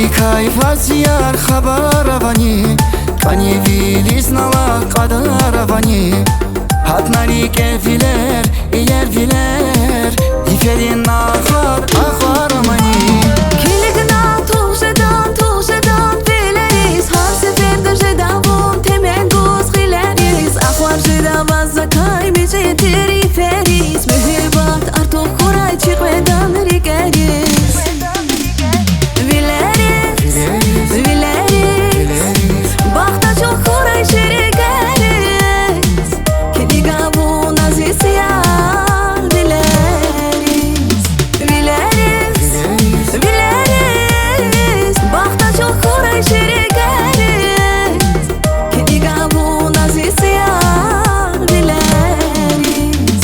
Кайфазияр хабаравани Кани вилис нала кадаравани Hatnari kefiler, iyer filer İferin ahar, ahvaramani Kiligna tuğsedan fileriz Har seferde jedavun temen göz gileriz Ahvar jedavaz zakay bice teriferiz Mühibbat artık kuray çıkmadan rigeriz Bakta çok kuray şerigeriz Kediga bu naziz yar Bileriz Bakta çok kuray şerigeriz Kediga bu naziz yar Bileriz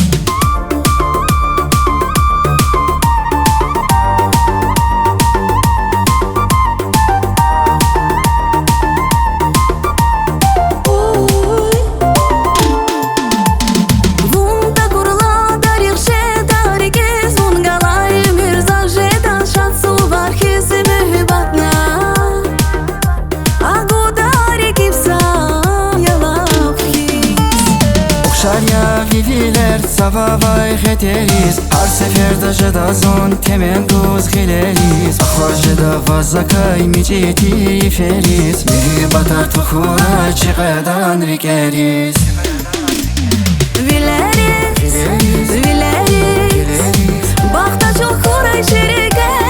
Şarya viviler savavay xeteriz Har seferde jedazon temen göz gileriz Ahvar jedavaz zakay miceti feriz Mühibbat artık kuray çıkmadan rigeriz Bileriz Bakta çok kuray şerigeriz